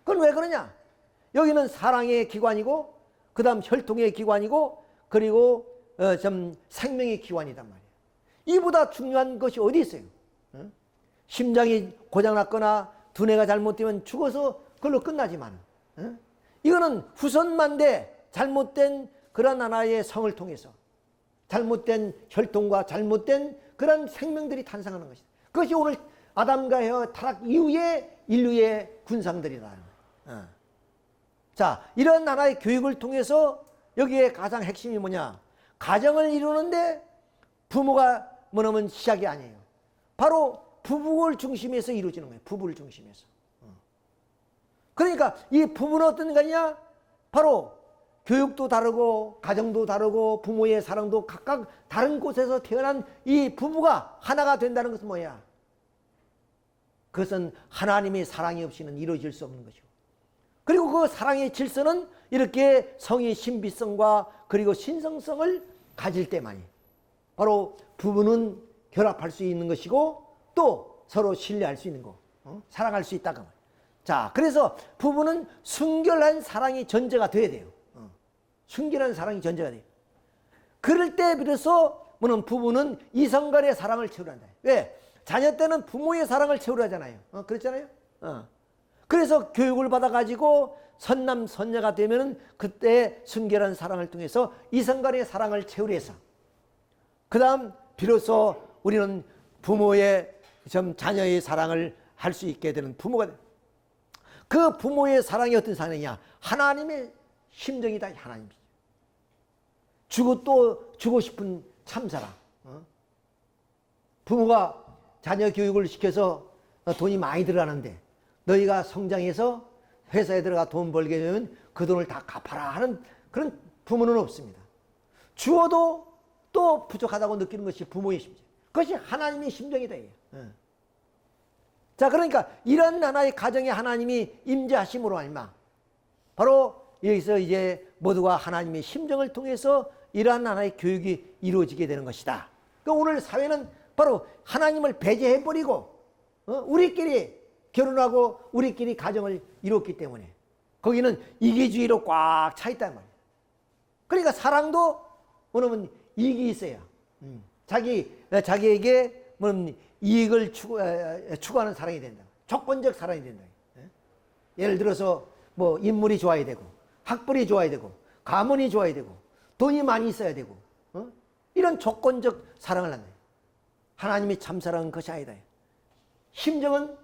그건 왜 그러냐? 여기는 사랑의 기관이고 그 다음 혈통의 기관이고 그리고 생명의 기관이단 말이에요. 이보다 중요한 것이 어디 있어요? 심장이 고장났거나 두뇌가 잘못되면 죽어서 그걸로 끝나지만 이거는 후손만대 잘못된 그런 하나의 성을 통해서 잘못된 혈통과 잘못된 그런 생명들이 탄생하는 것이다. 그것이 오늘 아담과 에바 타락 이후의 인류의 군상들이다. 자, 이런 하나의 교육을 통해서 여기에 가장 핵심이 뭐냐? 가정을 이루는데 부모가 뭐냐면 시작이 아니에요. 바로 부부를 중심에서 이루어지는 거예요. 부부를 중심에서. 그러니까 이 부부는 어떤 거냐? 바로 교육도 다르고 가정도 다르고 부모의 사랑도 각각 다른 곳에서 태어난 이 부부가 하나가 된다는 것은 뭐야? 그것은 하나님의 사랑이 없이는 이루어질 수 없는 것이고, 그리고 그 사랑의 질서는 이렇게 성의 신비성과 그리고 신성성을 가질 때만이 바로 부부는 결합할 수 있는 것이고 또 서로 신뢰할 수 있는 거, 사랑할 수 있다고. 자, 그래서 부부는 순결한 사랑이 전제가 돼야 돼요. 순결한 사랑이 전제가 돼요. 그럴 때 비로소 부부는 이성 간의 사랑을 채우려 한다. 왜? 자녀 때는 부모의 사랑을 채우려 하잖아요. 그렇잖아요. 그래서 교육을 받아가지고 선남 선녀가 되면은 그때 순결한 사랑을 통해서 이성 간의 사랑을 채우려 해서 그 다음 비로소 우리는 부모의 자녀의 사랑을 할 수 있게 되는 부모가 돼. 그 부모의 사랑이 어떤 사랑이냐? 하나님의 심정이다. 하나님이 주고 또 주고 싶은 참사랑. 부모가 자녀 교육을 시켜서 돈이 많이 들어가는데 너희가 성장해서 회사에 들어가 돈 벌게 되면 그 돈을 다 갚아라 하는 그런 부모는 없습니다. 주어도 또 부족하다고 느끼는 것이 부모의 심정. 그것이 하나님의 심정이다. 자, 그러니까 이런 하나의 가정에 하나님이 임재하심으로 말미암아 바로 여기서 이제 모두가 하나님의 심정을 통해서 이러한 하나의 교육이 이루어지게 되는 것이다. 그러니까 오늘 사회는 바로 하나님을 배제해버리고 우리끼리 결혼하고 우리끼리 가정을 이뤘기 때문에 거기는 이기주의로 꽉 차 있단 말이에요. 그러니까 사랑도 뭐냐면 이익이 있어야 자기에게 이익을 추구하는 사랑이 된다. 조건적 사랑이 된다. 예를 들어서 뭐 인물이 좋아야 되고 학벌이 좋아야 되고 가문이 좋아야 되고 돈이 많이 있어야 되고 이런 조건적 사랑을 한다. 하나님의 참사랑은 그것이 아니다. 심정은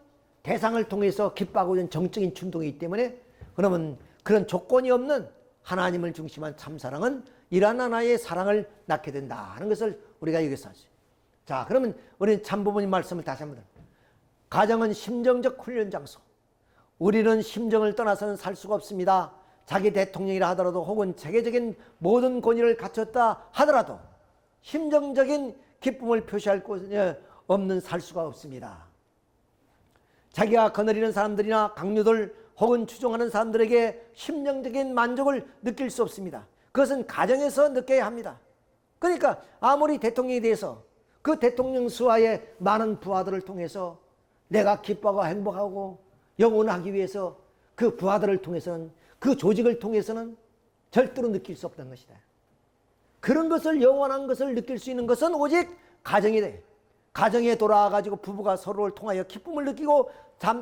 대상을 통해서 기뻐하고 있는 정적인 충동이기 때문에 그러면 그런 조건이 없는 하나님을 중심한 참사랑은 이러한 하나의 사랑을 낳게 된다 하는 것을 우리가 여기서 하죠. 자, 그러면 우리는 참부모님 말씀을 다시 한번 가정은 심정적 훈련 장소. 우리는 심정을 떠나서는 살 수가 없습니다. 자기 대통령이라 하더라도 혹은 체계적인 모든 권위를 갖췄다 하더라도 심정적인 기쁨을 표시할 곳 없는 살 수가 없습니다. 자기가 거느리는 사람들이나 강요들 혹은 추종하는 사람들에게 심정적인 만족을 느낄 수 없습니다. 그것은 가정에서 느껴야 합니다. 그러니까 아무리 대통령에 대해서 그 대통령 수하의 많은 부하들을 통해서 내가 기뻐하고 행복하고 영원하기 위해서 그 부하들을 통해서는 그 조직을 통해서는 절대로 느낄 수 없다는 것이다. 그런 것을 영원한 것을 느낄 수 있는 것은 오직 가정이 돼. 가정에 돌아와가지고 부부가 서로를 통하여 기쁨을 느끼고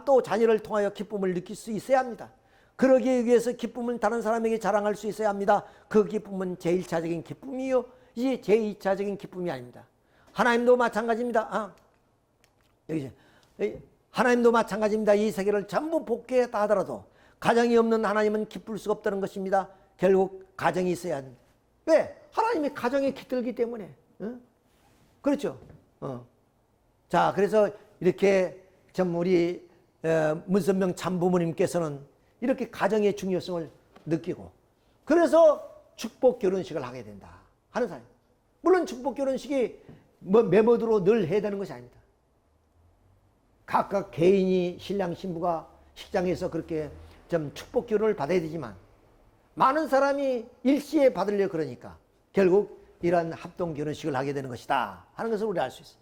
또 자녀를 통하여 기쁨을 느낄 수 있어야 합니다. 그러기 위해서 기쁨은 다른 사람에게 자랑할 수 있어야 합니다. 그 기쁨은 제1차적인 기쁨이요 이 제2차적인 기쁨이 아닙니다. 하나님도 마찬가지입니다. 여기 하나님도 마찬가지입니다. 이 세계를 전부 복귀했다 하더라도 가정이 없는 하나님은 기쁠 수가 없다는 것입니다. 결국 가정이 있어야 합니다. 왜? 하나님이 가정에 깃들기 때문에. 그렇죠. 자, 그래서 이렇게 참 우리 문선명 참부모님께서는 이렇게 가정의 중요성을 느끼고 그래서 축복 결혼식을 하게 된다 하는 사람. 물론 축복 결혼식이 뭐 메모드로 늘 해야 되는 것이 아닙니다. 각각 개인이 신랑 신부가 식장에서 그렇게 좀 축복 결혼을 받아야 되지만 많은 사람이 일시에 받으려 그러니까 결국 이러한 합동 결혼식을 하게 되는 것이다 하는 것을 우리 알 수 있어요.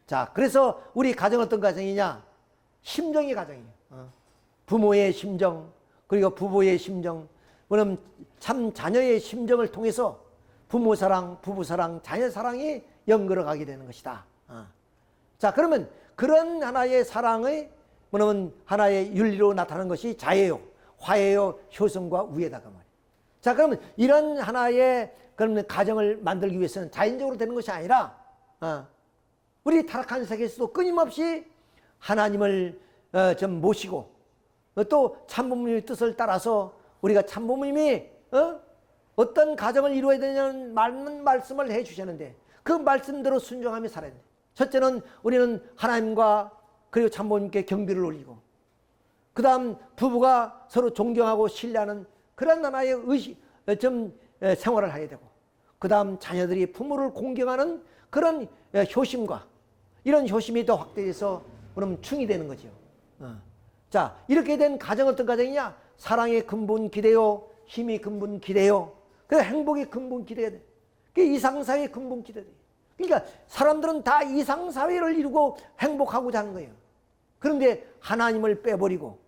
자, 그래서 우리 가정 어떤 가정이냐? 심정의 가정이에요. 부모의 심정, 그리고 부부의 심정, 그럼 참 자녀의 심정을 통해서 부모 사랑, 부부 사랑, 자녀 사랑이 연결어 가게 되는 것이다. 자, 그러면 그런 하나의 사랑의 뭐냐면 하나의 윤리로 나타나는 것이 자예요, 화해요, 효성과 우애다 그 말이에요. 자, 그러면 이런 하나의 그러면 가정을 만들기 위해서는 자연적으로 되는 것이 아니라 우리 타락한 세계에서도 끊임없이 하나님을 좀 모시고 또 참부모님의 뜻을 따라서 우리가 참부모님이 어떤 가정을 이루어야 되냐는 많은 말씀을 해 주셨는데 그 말씀대로 순종하며 살아야 돼. 첫째는 우리는 하나님과 그리고 참부모님께 경비를 올리고 그 다음 부부가 서로 존경하고 신뢰하는 그런 하나의 생활을 해야 되고 그 다음 자녀들이 부모를 공경하는 그런 효심과 이런 효심이 더 확대돼서 그럼 충이 되는 거죠. 자, 이렇게 된 가정 어떤 가정이냐? 사랑의 근본 기대요, 힘이 근본 기대요, 그 행복의 근본 기대가 돼. 그 이상사회의 근본 기대돼. 그러니까 사람들은 다 이상사회를 이루고 행복하고자 하는 거예요. 그런데 하나님을 빼버리고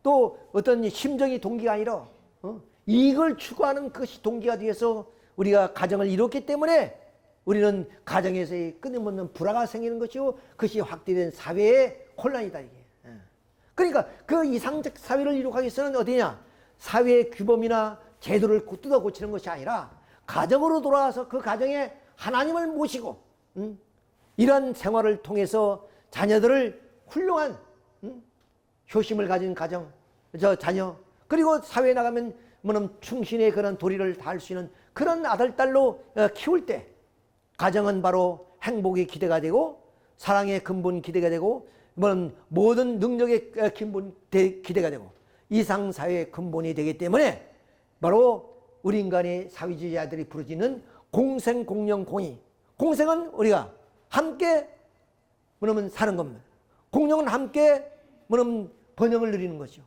또 어떤 심정이 동기가 아니라 이익을 추구하는 것이 동기가 되어서 우리가 가정을 이뤘기 때문에 우리는 가정에서의 끊임없는 불화가 생기는 것이고 그것이 확대된 사회의 혼란이다 이게. 그러니까 그 이상적 사회를 이루기 위해서는 어디냐? 사회의 규범이나 제도를 뜯어 고치는 것이 아니라 가정으로 돌아와서 그 가정에 하나님을 모시고 이런 생활을 통해서 자녀들을 훌륭한 효심을 가진 가정, 자녀 그리고 사회에 나가면 뭐는 충신의 그런 도리를 다할 수 있는 그런 아들, 딸로 키울 때 가정은 바로 행복의 기대가 되고 사랑의 근본 기대가 되고 모든 능력의 근본 기대가 되고 이상사회의 근본이 되기 때문에 바로 우리 인간의 사회주의자들이 부르짖는 공생, 공령, 공의. 공생은 우리가 함께 사는 겁니다. 공령은 함께 번영을 누리는 것이죠.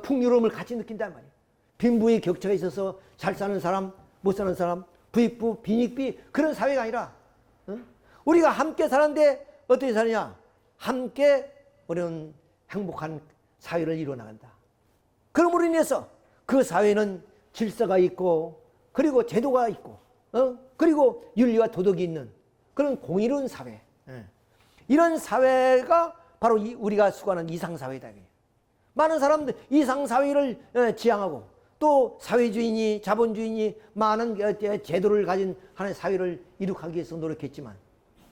풍요로움을 같이 느낀단 말이에요. 빈부의 격차가 있어서 잘 사는 사람, 못 사는 사람, 부익부, 빈익비 그런 사회가 아니라 우리가 함께 사는데 어떻게 사느냐? 함께 우리는 행복한 사회를 이루어 나간다. 그러므로 인해서 그 사회는 질서가 있고 그리고 제도가 있고 그리고 윤리와 도덕이 있는 그런 공의로운 사회. 이런 사회가 바로 우리가 수고하는 이상사회다. 많은 사람들 이상사회를 지향하고 또 사회주의니 자본주의니 많은 제도를 가진 하나의 사회를 이룩하기 위해서 노력했지만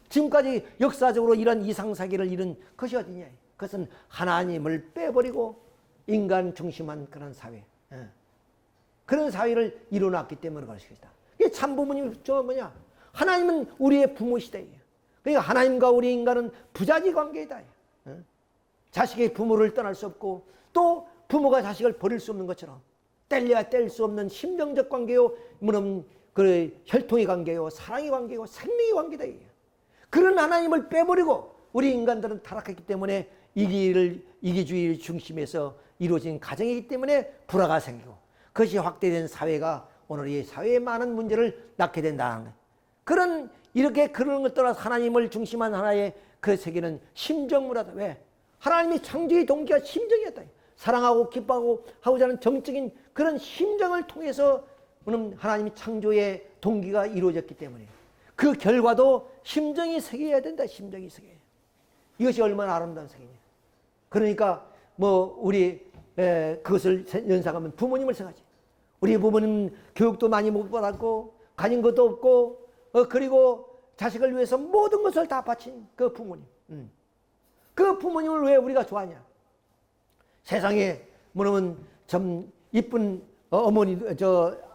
지금까지 역사적으로 이런 이상사회를 이룬 것이 어디냐? 그것은 하나님을 빼버리고 인간 중심한 그런 사회, 그런 사회를 이뤄놨기 때문에 그럴 것이다. 이게 참부모님이 뭐냐? 하나님은 우리의 부모시다. 그러니까 하나님과 우리 인간은 부자지 관계이다. 자식의 부모를 떠날 수 없고 또 부모가 자식을 버릴 수 없는 것처럼 뗄래야 뗄 수 없는 심정적 관계요, 그 혈통의 관계요, 사랑의 관계요, 생명의 관계다. 그런 하나님을 빼버리고 우리 인간들은 타락했기 때문에 이기주의 중심에서 이루어진 가정이기 때문에 불화가 생기고 그것이 확대된 사회가 오늘 이 사회의 많은 문제를 낳게 된다는 거예요. 그런 것 떠나서 하나님을 중심한 하나의 그 세계는 심정문화다. 왜? 하나님이 창조의 동기가 심정이었다. 사랑하고 기뻐하고 하고자 하는 정적인 그런 심정을 통해서 하나님이 창조의 동기가 이루어졌기 때문에 그 결과도 심정이 새겨야 된다. 심정이 새겨야. 이것이 얼마나 아름다운 세계냐. 그러니까 우리 그것을 연상하면 부모님을 생각하지. 우리 부모님 교육도 많이 못 받았고 가진 것도 없고 그리고 자식을 위해서 모든 것을 다 바친 그 부모님. 그 부모님을 왜 우리가 좋아하냐? 세상에 참 이쁜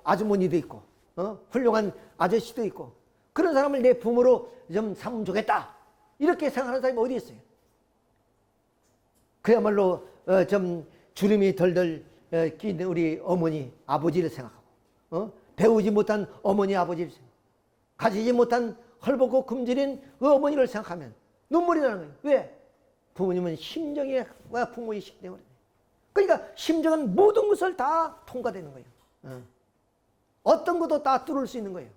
아주머니도 있고 훌륭한 아저씨도 있고 그런 사람을 내 부모로 좀 삼으면 좋겠다. 이렇게 생각하는 사람이 어디 있어요? 그야말로 좀 주름이 덜덜 낀 우리 어머니 아버지를 생각하고 배우지 못한 어머니 아버지를 생각하고 가지지 못한 헐벗고 굶주린 그 어머니를 생각하면 눈물이 나는 거예요. 왜? 부모님은 심정의 부모이시기 때문에. 그러니까 심정은 모든 것을 다 통과되는 거예요. 어떤 것도 다 뚫을 수 있는 거예요.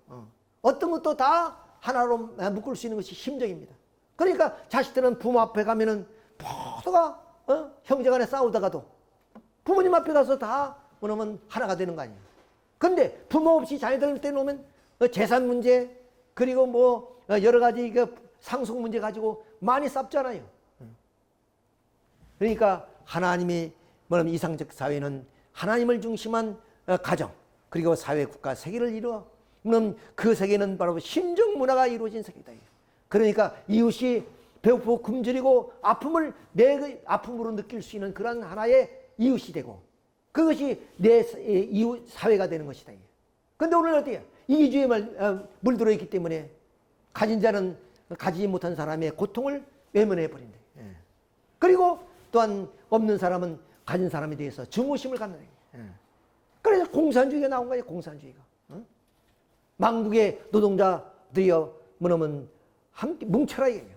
어떤 것도 다 하나로 묶을 수 있는 것이 심정입니다. 그러니까 자식들은 부모 앞에 가면은 모두가 형제간에 싸우다가도 부모님 앞에 가서 다 그러면 하나가 되는 거 아니에요. 근데 부모 없이 자녀들 떼놓으면 재산 문제 그리고 뭐 여러 가지 상속 문제 가지고 많이 싸우잖아요. 그러니까 하나님이 뭐냐면 이상적 사회는 하나님을 중심한 가정 그리고 사회, 국가, 세계를 이루어 그럼 그 세계는 바로 심정 문화가 이루어진 세계다. 그러니까 이웃이 배고프고 굶주리고 아픔을 내 아픔으로 느낄 수 있는 그런 하나의 이웃이 되고 그것이 내 이웃 사회가 되는 것이다. 그런데 오늘 어때요? 이기주의에 물들어 있기 때문에 가진 자는 가지지 못한 사람의 고통을 외면해 버린다. 그리고 또한 없는 사람은 가진 사람에 대해서 증오심을 갖는 거예요. 그래서 공산주의가 나온 거예요. 공산주의가. 망국의 노동자들이여 뭐냐면 함께 뭉쳐라 이거예요.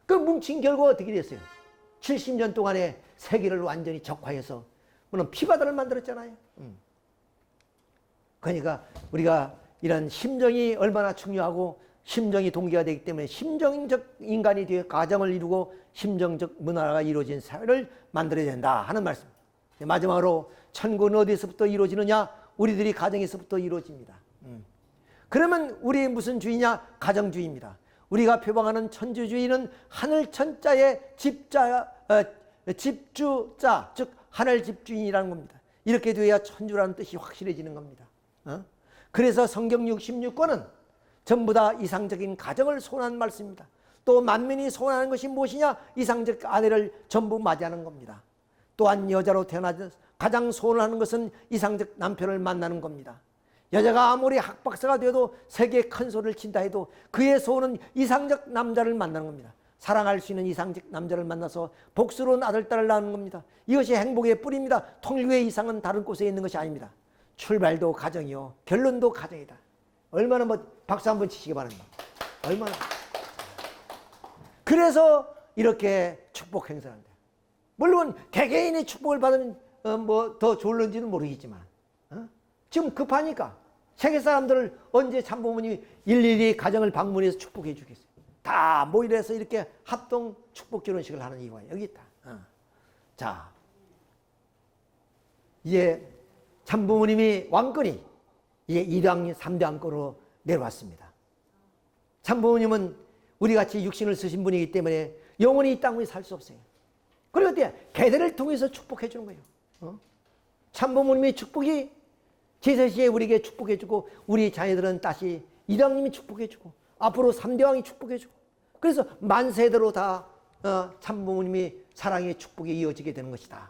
그 뭉친 결과 어떻게 됐어요? 70년 동안에 세계를 완전히 적화해서 물론 피바다를 만들었잖아요. 그러니까 우리가 이런 심정이 얼마나 중요하고 심정이 동기가 되기 때문에 심정적 인간이 되어 가정을 이루고 심정적 문화가 이루어진 사회를 만들어야 된다 하는 말씀. 마지막으로 천국은 어디서부터 이루어지느냐? 우리들이 가정에서부터 이루어집니다. 그러면 우리 무슨 주의냐? 가정주의입니다. 우리가 표방하는 천주주의는 하늘 천자의 집주자, 즉 하늘 집주인이라는 겁니다. 이렇게 되어야 천주라는 뜻이 확실해지는 겁니다. 그래서 성경 66권은 전부 다 이상적인 가정을 소원하는 말씀입니다. 또 만민이 소원하는 것이 무엇이냐? 이상적 아내를 전부 맞이하는 겁니다. 또한 여자로 태어나서 가장 소원하는 것은 이상적 남편을 만나는 겁니다. 여자가 아무리 학박사가 되어도 세계에 큰 소리를 친다 해도 그의 소원은 이상적 남자를 만나는 겁니다. 사랑할 수 있는 이상적 남자를 만나서 복스러운 아들, 딸을 낳는 겁니다. 이것이 행복의 뿌리입니다. 통일교의 이상은 다른 곳에 있는 것이 아닙니다. 출발도 가정이요 결론도 가정이다. 얼마나 박수 한번 치시기 바랍니다. 얼마나. 그래서 이렇게 축복 행사한다. 물론 개개인이 축복을 받으면 뭐 더 좋을는지는 모르겠지만 지금 급하니까 세계 사람들을 언제 참부모님이 일일이 가정을 방문해서 축복해 주겠어요. 다 모이래서 이렇게 합동 축복 결혼식을 하는 이유가 여기 있다. 자, 이제 참부모님이 왕권이 이제 2대 3대 왕권으로 내려왔습니다. 참부모님은 우리같이 육신을 쓰신 분이기 때문에 영원히 이 땅에 살 수 없어요. 그리고 어때요? 계대를 통해서 축복해 주는 거예요. 참부모님의 축복이 제사시에 우리에게 축복해 주고 우리 자녀들은 다시 이왕님이 축복해 주고 앞으로 3대 왕이 축복해 주고 그래서 만세대로 다 참부모님이 사랑의 축복이 이어지게 되는 것이다.